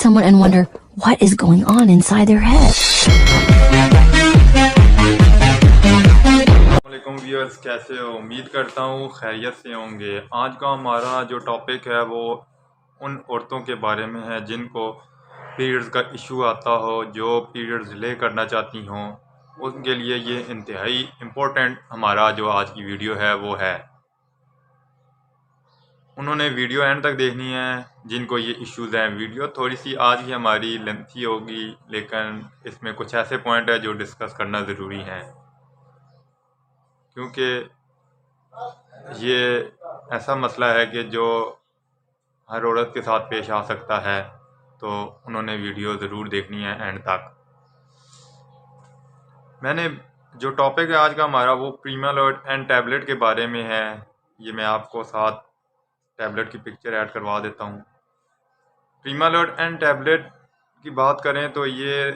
at someone and wonder what is going on inside their head. वालेकुम viewers, कैसे हो? उम्मीद करता हूँ खैरियत से होंगे। आज का हमारा जो टॉपिक है वो उन औरतों के बारे में है जिनको पीरियड्स का इशू आता हो, जो पीरियड्स डिले करना चाहती हों। उनके लिए ये इंतहाई इम्पोर्टेंट हमारा जो आज की वीडियो है वो है। उन्होंने वीडियो एंड तक देखनी है जिनको ये इश्यूज़ हैं। वीडियो थोड़ी सी आज की हमारी लेंथी होगी, लेकिन इसमें कुछ ऐसे पॉइंट है जो डिस्कस करना ज़रूरी हैं, क्योंकि ये ऐसा मसला है कि जो हर औरत के साथ पेश आ सकता है। तो उन्होंने वीडियो ज़रूर देखनी है एंड तक। मैंने जो टॉपिक है आज का हमारा वो प्रीमालोड एंड टैबलेट के बारे में है। ये मैं आपको साथ टैबलेट की पिक्चर ऐड करवा देता हूँ। प्रीमालोड एंड टैबलेट की बात करें तो ये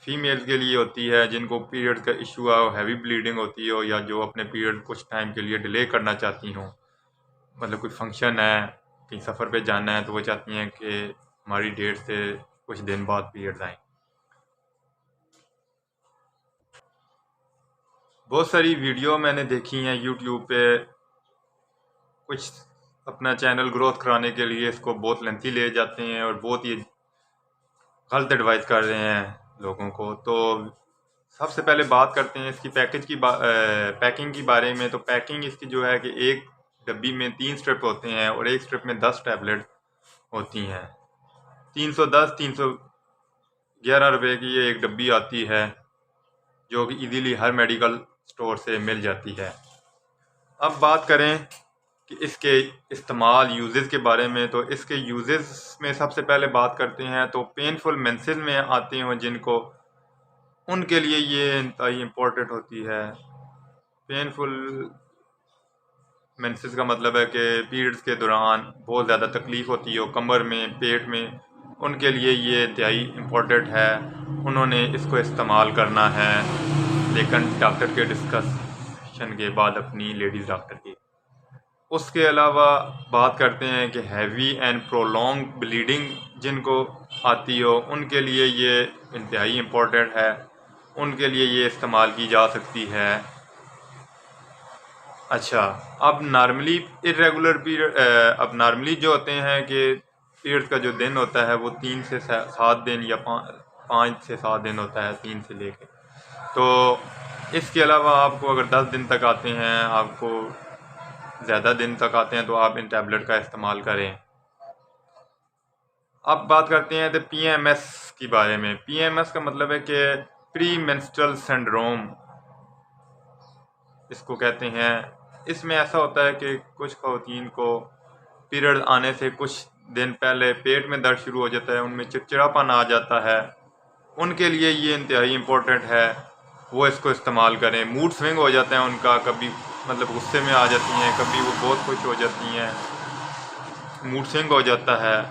फीमेल्स के लिए होती है जिनको पीरियड का इशू हो, हैवी ब्लीडिंग होती हो, या जो अपने पीरियड कुछ टाइम के लिए डिले करना चाहती हों। मतलब कोई फंक्शन है, कहीं सफ़र पे जाना है, तो वो चाहती हैं कि हमारी डेट से कुछ दिन बाद पीरियड्स आएँ। बहुत सारी वीडियो मैंने देखी हैं यूट्यूब पे, कुछ अपना चैनल ग्रोथ कराने के लिए इसको बहुत लेंथी ले जाते हैं और बहुत ही गलत एडवाइस कर रहे हैं लोगों को। तो सबसे पहले बात करते हैं इसकी पैकिंग की बारे में। तो पैकिंग इसकी जो है कि एक डब्बी में 3 स्ट्रिप होते हैं और एक स्ट्रिप में 10 टैबलेट होती हैं। 311 रुपये की ये एक डब्बी आती है, जो कि इजीली हर मेडिकल स्टोर से मिल जाती है। अब बात करें कि इसके इस्तेमाल यूजेस के बारे में। तो इसके यूजेस में सबसे पहले बात करते हैं तो पेनफुल मेंसेस में आते हों जिनको, उनके लिए ये इंतहाई इम्पोर्टेंट होती है। पेनफुल मेंसेस का मतलब है कि पीरियड्स के दौरान बहुत ज़्यादा तकलीफ़ होती हो कमर में, पेट में, उनके लिए ये इंतहाई इम्पोर्टेंट है। उन्होंने इसको इस्तेमाल करना है, लेकिन डॉक्टर के डिस्कशन के बाद, अपनी लेडीज़ डॉक्टर की। उसके अलावा बात करते हैं कि हैवी एंड प्रोलॉन्ग ब्लीडिंग जिनको आती हो, उनके लिए ये इंतहाई इम्पोर्टेंट है। उनके लिए ये इस्तेमाल की जा सकती है। अच्छा, अब नॉर्मली इरेगुलर पीरियड, अब नॉर्मली जो होते हैं कि पीरियड का जो दिन होता है वो 3 से 7 दिन या 5 से 7 दिन होता है, 3 से लेके। तो इसके अलावा आपको अगर 10 दिन तक आते हैं, आपको ज़्यादा दिन तक आते हैं, तो आप इन टैबलेट का इस्तेमाल करें। अब बात करते हैं तो PMS के बारे में। PMS का मतलब है कि प्री मेंस्ट्रुअल सिंड्रोम इसको कहते हैं। इसमें ऐसा होता है कि कुछ ख़वातीन को पीरियड आने से कुछ दिन पहले पेट में दर्द शुरू हो जाता है, उनमें चिड़चिड़ापन आ जाता है। उनके लिए ये इंतहाई इम्पोर्टेंट है, वो इसको इस्तेमाल करें। मूड स्विंग हो जाता है उनका, कभी मतलब गुस्से में आ जाती हैं, कभी वो बहुत खुश हो जाती हैं, मूड स्विंग हो जाता है।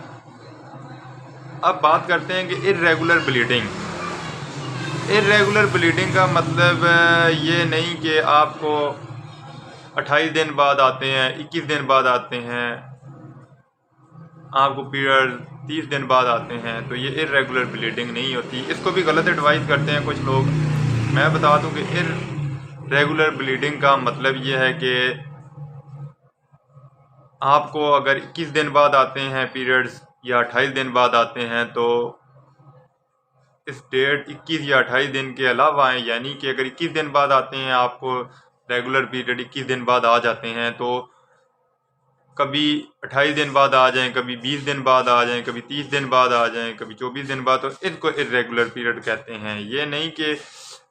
अब बात करते हैं कि इर्रेगुलर ब्लीडिंग। इर्रेगुलर ब्लीडिंग का मतलब ये नहीं कि आपको 28 दिन बाद आते हैं, 21 दिन बाद आते हैं, आपको पीरियड 30 दिन बाद आते हैं, तो ये इर्रेगुलर ब्लीडिंग नहीं होती। इसको भी गलत एडवाइस करते हैं कुछ लोग। मैं बता दूं कि इर्रेगुलर ब्लीडिंग का मतलब ये है कि आपको अगर 21 दिन बाद आते हैं पीरियड्स, या 28 दिन बाद आते हैं, तो इस डेट 21 या 28 दिन के अलावा आएँ। यानी कि अगर 21 दिन बाद आते हैं, आपको रेगुलर पीरियड 21 दिन बाद आ जाते हैं, तो कभी 28 दिन बाद आ जाएं, कभी 20 दिन बाद आ जाएं, कभी 30 दिन बाद आ जाएं, कभी 24 दिन बाद, तो इनको इर्रेगुलर पीरियड कहते हैं। ये नहीं कि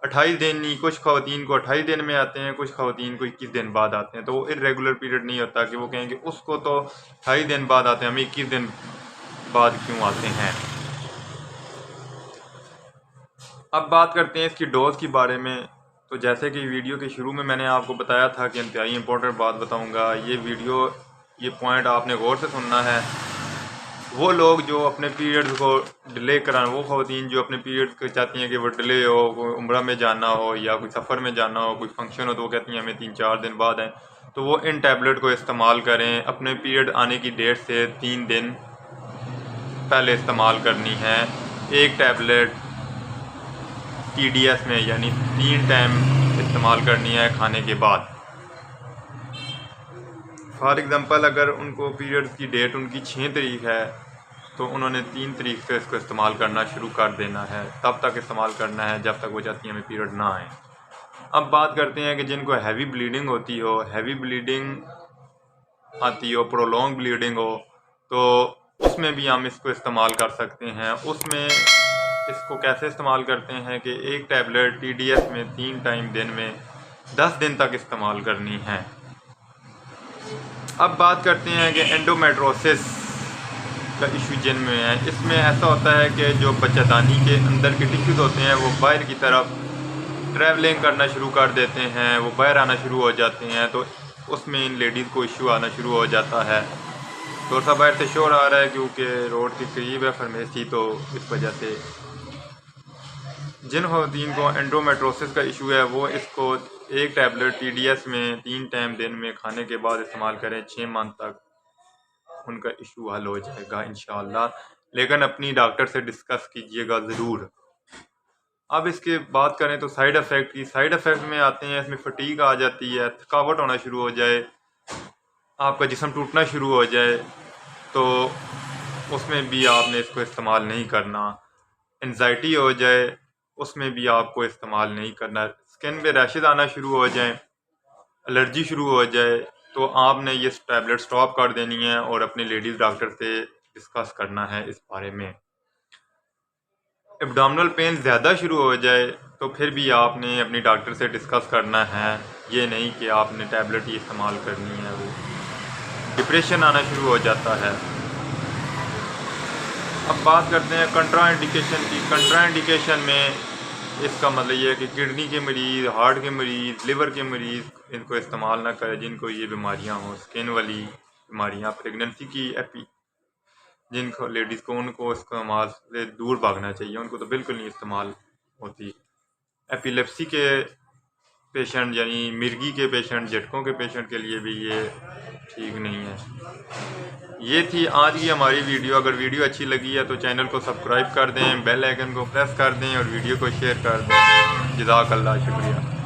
28 दिन ही, कुछ ख़वातीन को 28 दिन में आते हैं, कुछ ख़वातीन को 21 दिन बाद आते हैं, तो वो इर्रेगुलर पीरियड नहीं होता कि वो कहेंगे उसको तो 28 दिन बाद आते हैं, हमें 21 दिन बाद क्यों आते हैं। अब बात करते हैं इसकी डोज के बारे में। तो जैसे कि वीडियो के शुरू में मैंने आपको बताया था कि इंतहाई इम्पोर्टेंट बात बताऊंगा। ये पॉइंट आपने गौर से सुनना है। वो लोग जो अपने पीरियड्स को डिले कराना, वो ख़वातीन जो अपने पीरियड्स को चाहती हैं कि वो डिले हो, कोई उम्रा में जाना हो या कोई सफ़र में जाना हो, कोई फंक्शन हो, तो वो कहती हैं हमें 3-4 दिन बाद आए, तो वो इन टैबलेट को इस्तेमाल करें अपने पीरियड आने की डेट से 3 दिन पहले इस्तेमाल करनी है। एक टैबलेट TDS में यानी 3 टाइम इस्तेमाल करनी है खाने के बाद। फॉर एग्ज़ाम्पल अगर उनको पीरियड्स की डेट उनकी 6 तारीख है तो उन्होंने 3 तारीख से इसको इस्तेमाल करना शुरू कर देना है, तब तक इस्तेमाल करना है जब तक वो चाहती हैं हमें पीरियड ना आए। अब बात करते हैं कि जिनको हैवी ब्लीडिंग होती हो, हैवी ब्लीडिंग आती हो, प्रोलॉन्ग ब्लीडिंग हो, तो उसमें भी हम इसको इस्तेमाल कर सकते हैं। उसमें इसको कैसे इस्तेमाल करते हैं कि एक टैबलेट TDS में 3 टाइम दिन में 10 दिन तक इस्तेमाल करनी है। अब बात करते हैं कि एंडोमेट्रोसिस का इशू जिनमें है। इसमें ऐसा होता है कि जो बच्चादानी के अंदर के टिश्यूज़ होते हैं वो बाहर की तरफ ट्रैवलिंग करना शुरू कर देते हैं, वो बाहर आना शुरू हो जाते हैं, तो उसमें इन लेडीज़ को इशू आना शुरू हो जाता है। थोड़ा सा बाहर से शोर आ रहा है क्योंकि रोड के करीब है फार्मेसी, तो इस वजह से जिन खवातीन को एंडोमेट्रोसिस का इशू है वो इसको एक टैबलेट TDS में 3 टाइम दिन में खाने के बाद इस्तेमाल करें। 6 मंथ तक उनका इशू हल हो जाएगा इंशाअल्लाह, लेकिन अपनी डॉक्टर से डिस्कस कीजिएगा ज़रूर। अब इसके बात करें तो साइड इफ़ेक्ट की। साइड इफ़ेक्ट में आते हैं, इसमें फटीग आ जाती है, थकावट होना शुरू हो जाए, आपका जिस्म टूटना शुरू हो जाए, तो उसमें भी आपने इसको इस्तेमाल नहीं करना। एंजाइटी हो जाए, उसमें भी आपको इस्तेमाल नहीं करना। स्किन पे रैशेज आना शुरू हो जाए, एलर्जी शुरू हो जाए, तो आपने ये टैबलेट स्टॉप कर देनी है और अपने लेडीज़ डॉक्टर से डिस्कस करना है इस बारे में। एब्डोमिनल पेन ज़्यादा शुरू हो जाए तो फिर भी आपने अपनी डॉक्टर से डिस्कस करना है, ये नहीं कि आपने टैबलेट ही इस्तेमाल करनी है। वो डिप्रेशन आना शुरू हो जाता है। अब बात करते हैं कंट्राइंडिकेशन की। कंट्राइंडिकेशन में इसका मतलब ये है कि किडनी के मरीज़, हार्ट के मरीज़, लिवर के मरीज़ इनको इस्तेमाल ना करें जिनको ये बीमारियां हों, स्किन वाली बीमारियां, प्रेगनेंसी की जिनको लेडीज़ को उनको इस्तेमाल से दूर भागना चाहिए, उनको तो बिल्कुल नहीं इस्तेमाल होती। एपिलेप्सी के पेशेंट यानी मिर्गी के पेशेंट, झटकों के पेशेंट के लिए भी ये ठीक नहीं है। ये थी आज की हमारी वीडियो। अगर वीडियो अच्छी लगी है तो चैनल को सब्सक्राइब कर दें, बेल आइकन को प्रेस कर दें और वीडियो को शेयर कर दें। जज़ाकल्लाह, शुक्रिया।